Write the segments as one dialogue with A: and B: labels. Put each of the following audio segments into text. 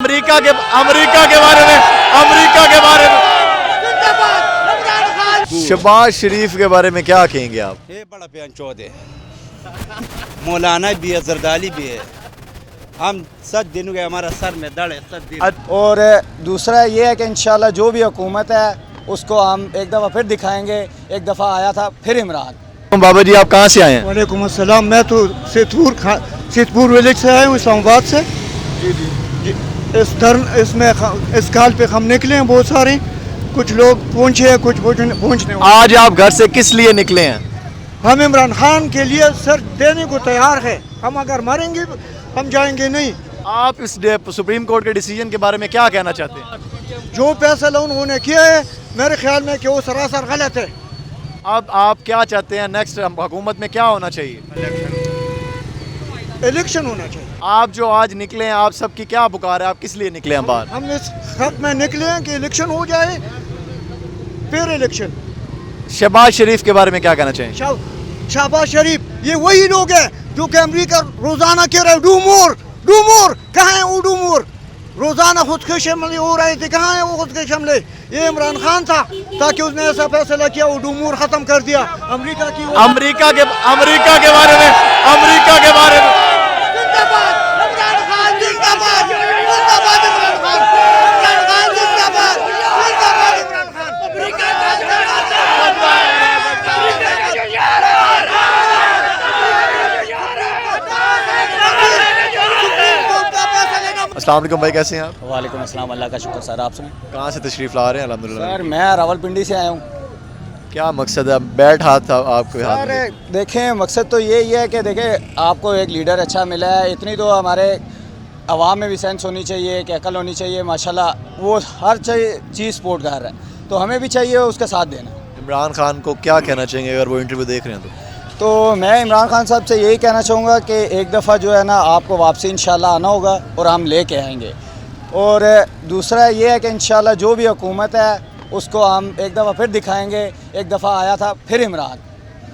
A: America के बारे में शहबाज शरीफ के बारे में क्या कहेंगे आप?
B: ये बड़ा बयान चौध है, मौलाना भी है, जरदारी भी है। हम 7 दिन गए, हमारा सर में दर्द है 7 दिन।
C: और दूसरा ये है कि इंशाल्लाह जो भी हुकूमत है उसको हम एक दफ़ा फिर दिखाएंगे। एक दफ़ा आया था फिर इमरान।
A: बाबा जी आप कहाँ से आए हैं?
D: वालेकुम अस्सलाम। मैं तो सेतपुर विलेज से आया हूँ, इस्लामाबाद से। जी। इस काल पे हम निकले हैं बहुत सारे, कुछ लोग पहुँचे हैं, कुछ पहुँचने।
A: आज आप घर से किस लिए निकले हैं?
D: हम इमरान खान के लिए सर देने को तैयार है। हम अगर मरेंगे हम जाएंगे नहीं।
A: आप इस सुप्रीम कोर्ट के डिसीजन के बारे में क्या कहना चाहते हैं?
D: जो फैसला उन्होंने किया है मेरे ख्याल में कि वो सरासर गलत है।
A: अब आप क्या चाहते हैं नेक्स्ट हुकूमत में क्या होना चाहिए?
D: इलेक्शन होना चाहिए।
A: आप जो आज निकले हैं, आप सबकी क्या पुकार है? आप किस लिए निकले हैं बाहर?
D: हम इस खत में निकले हैं कि इलेक्शन हो जाए, फिर इलेक्शन।
A: शहबाज शरीफ के बारे में क्या कहना चाहिए?
D: शहबाज शरीफ ये वही लोग हैं जो कि अमेरिका रोजाना कह रहे डू मोर। कहाँ है वो डू मोर? रोजाना खुदकश हमले हो रहे थे, कहाँ है वो खुदकश हमले? ये इमरान खान था ताकि उसने ऐसा फैसला किया, वो डू मोर खत्म कर दिया। अमेरिका के बारे में
E: जिंदाबाद इमरान खान, जिंदाबाद जिंदाबाद इमरान खान, इमरान खान जिंदाबाद, जिंदाबाद इमरान खान। अमेरिका का
A: अस्सलाम वालेकुम भाई, कैसे हैं आप?
C: वालेकुम अस्सलाम, अल्लाह का शुक्र सर। आप सुने
A: कहाँ से तशरीफ़ ला रहे हैं? अल्हम्दुलिल्लाह।
C: सर मैं रावलपिंडी से आया हूँ।
A: क्या मकसद है? बैठ हाथ था आपके हाथ
C: सर
A: में।
C: देखें मकसद तो यही है कि देखें आपको एक लीडर अच्छा मिला है, इतनी तो हमारे आवाम में भी सेंस होनी चाहिए कि अकल होनी चाहिए। माशाल्लाह वो हर चीज़ सपोर्ट कर रहा है, तो हमें भी चाहिए उसका साथ देना।
A: इमरान खान को क्या कहना चाहेंगे अगर वो इंटरव्यू देख रहे हैं
C: तो मैं इमरान खान साहब से यही कहना चाहूँगा कि एक दफ़ा जो है ना आपको वापसी इंशाल्लाह आना होगा और हम लेके आएंगे। और दूसरा ये है कि इंशाल्लाह जो भी हुकूमत है उसको हम एक दफ़ा फिर दिखाएंगे। एक दफ़ा आया था फिर इमरान।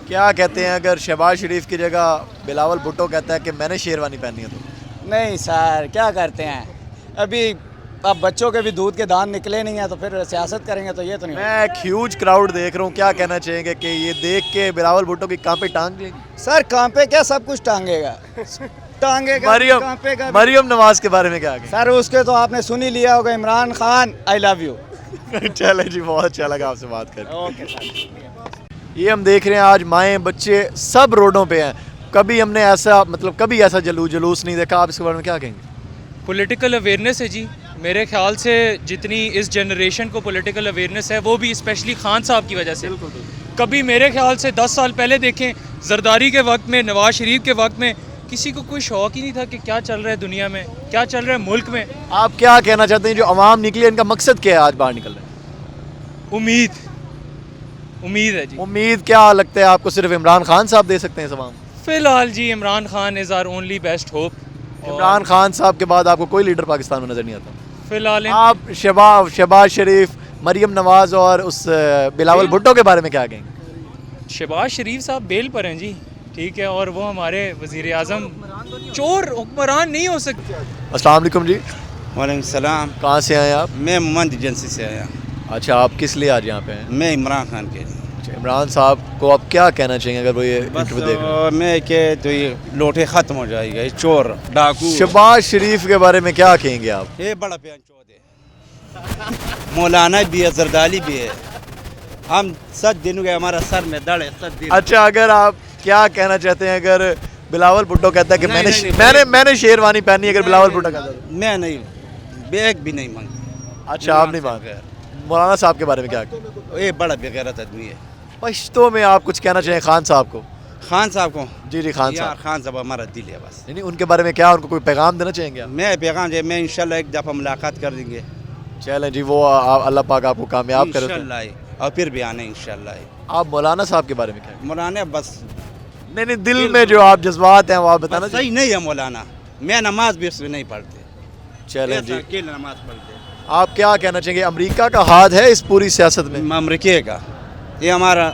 A: क्या कहते हैं अगर शहबाज शरीफ की जगह बिलावल भुट्टो कहता है कि मैंने शेरवानी पहनी है? तो
C: नहीं सर, क्या करते हैं, अभी अब बच्चों के भी दूध के दांत निकले नहीं हैं तो फिर सियासत करेंगे तो ये तो नहीं।
A: मैं एक ह्यूज क्राउड देख रहा हूँ, क्या कहना चाहेंगे कि ये देख के बिलावल भुट्टो की कांपे टांग लेंगे?
C: सर कांपे क्या, सब कुछ टांगेगा कांपेगा।
A: मरियम नवाज के बारे में क्या कहेंगे?
C: सर उसके तो आपने सुन ही लिया होगा, Imran Khan I love you.
A: चले जी, बहुत अच्छा लगा आपसे बात करके।
C: Okay sir.
A: ये हम देख रहे हैं आज माएँ बच्चे सब रोडों पे हैं। कभी हमने कभी ऐसा जुलूस नहीं देखा। आप इसके बारे में क्या कहेंगे?
F: पॉलिटिकल अवेयरनेस है जी। मेरे ख्याल से जितनी इस जनरेशन को पॉलिटिकल अवेयरनेस है वो भी स्पेशली खान साहब की वजह से। कभी मेरे ख्याल से 10 साल पहले देखें, जरदारी के वक्त में, नवाज शरीफ के वक्त में किसी को कोई शौक ही नहीं था कि क्या चल रहा है दुनिया में, क्या चल रहा है मुल्क में।
A: आप क्या कहना चाहते हैं जो अवाम निकली, इनका मकसद क्या है आज बाहर निकल रहे हैं?
F: उम्मीद है जी।
A: उम्मीद क्या लगता है आपको सिर्फ इमरान खान साहब दे सकते हैं इस अवाम?
F: फिलहाल जी Imran Khan is our only best hope.
A: Imran Khan साहब के बाद आपको कोई लीडर पाकिस्तान में नजर नहीं आता?
F: फिलहाल
A: आप शहबाज शरीफ, मरियम नवाज और उस बिलावल भुट्टो के बारे में क्या कहेंगे?
F: शहबाज शरीफ साहब बेल पर हैं जी, ठीक है, और वो हमारे वज़ीर आज़म चोर हुक्मरान नहीं हो सकते।
A: अस्सलाम वालेकुम जी।
B: वालेकुम सलाम।
A: कहाँ से आए आप?
B: मैं मोहम्मद एजेंसी से आया।
A: अच्छा, आप किस लिए आज यहाँ पे हैं?
B: मैं इमरान खान के लिए।
A: अच्छा, इमरान साहब को आप क्या कहना चाहेंगे अगर वो ये इंटरव्यू देख रहे हैं?
B: मैं के तो ये लोटे ख़त्म हो जाएगा, ये चोर डाकू।
A: शहबाज शरीफ के बारे में क्या कहेंगे आप?
B: ये बड़ा बयान चौध है, मौलाना भी है, जरदारी भी है। हम 7 दिन गए, हमारा सर में दर्द है 7 दिन।
A: अच्छा, अगर आप क्या कहना चाहते हैं अगर बिलावल भुट्टो कहता है कि
B: नहीं,
A: मैंने शेरवानी पहनी, अगर बिलावल भुट्टो कहता है?
B: मैं नहीं, बैग भी नहीं मांगा।
A: अच्छा, आप नहीं मांगे। मौलाना साहब के बारे में क्या कहेंगे?
B: ये बड़ा बेगैरत आदमी है।
A: पश्तो में आप कुछ कहना चाहें खान साहब को?
B: खान साहब को?
A: जी खान
B: यार
A: साहब।
B: खान साहब हमारा दिल है बस।
A: नहीं, उनके बारे में क्या, उनको कोई पैगाम देना चाहेंगे आप?
B: मैं पैगाम दे, मैं इंशाल्लाह एक दफ़ा मुलाकात कर देंगे।
A: चलें जी, वो अल्लाह पाक आपको कामयाब करे।
B: इंशाल्लाह, और फिर भी आने इंशाल्लाह।
A: आप मौलाना साहब के बारे में क्या?
B: मौलाना बस
A: नहीं, दिल में जो आप जज्बात हैं वो आप बताना
B: सही नहीं है मौलाना। मैं नमाज भी उसमें नहीं पढ़ते।
A: चलें जी,
B: अकेले नमाज पढ़ते।
A: आप क्या कहना चाहेंगे? अमेरिका का हाथ है इस पूरी सियासत में?
B: अमरीके का ये हमारा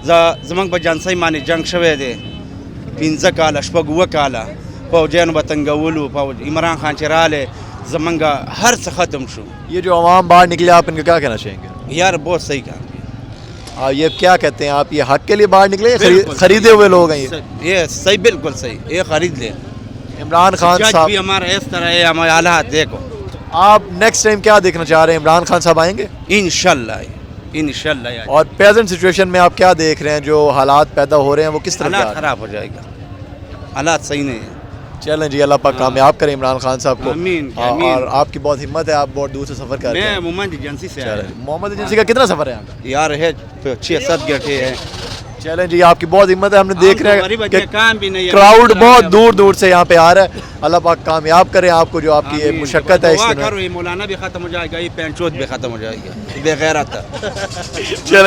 B: जमंग बजान सही माने जंग शवे दे 15 काला शपगुआ काला फौजन बतंगवलू फौज इमरान खान चराले زمنگا ہر سے ختم شو
A: یہ جو عوام باہر نکلے آپ ان کو کیا کہنا چاہیں گے؟
B: یار بہت صحیح کام
A: یہ کیا کہتے ہیں آپ، یہ حق کے لیے باہر نکلے یا
B: بالکل
A: خریدے ہوئے لوگ ہیں یہ؟
B: یہ صحیح بالکل صحیح، یہ خرید لیں.
A: عمران خان
B: جج
A: صاحب
B: بھی ہمارا اس طرح ہے، ہمارے حالات دیکھو.
A: آپ نیکسٹ ٹائم کیا دیکھنا چاہ رہے ہیں؟ عمران خان صاحب آئیں گے؟
B: انشاءاللہ
A: اور پریزنٹ سچویشن میں آپ کیا دیکھ رہے ہیں، جو حالات پیدا ہو رہے ہیں وہ کس طرح
B: حالات خراب ہو جائے گا، حالات صحیح نہیں ہیں.
A: چلیں جی، اللہ پاک کامیاب کرے عمران خان صاحب کو.
B: آمین،
A: اور
B: آمین.
A: آپ کی بہت ہمت ہے، آپ بہت دور سے سفر کر رہے
B: میں
A: ہیں.
B: محمد ایجنسی سے آیا ہوں.
A: محمد ایجنسی کا کتنا سفر ہے آپ کا؟
B: یار ہے 6-7 گھنٹے ہیں.
A: چلیں جی، آپ کی بہت ہمت ہے. ہم نے دیکھ رہے
B: غریب
A: ہیں
B: بچے
A: کہ
B: کام بھی نہیں ہے.
A: کراؤڈ بہت دور دور سے یہاں پہ آ رہا ہے. اللہ پاک کامیاب کرے آپ کو، جو آپ کی یہ
B: آمین.
A: مشقت ہے اس
B: دعا
A: میں.
B: کرو، یہ مولانا بھی ختم ہو جائے گا، یہ پینچوت بھی ختم ہو جائے گا، بے غیرت ہے.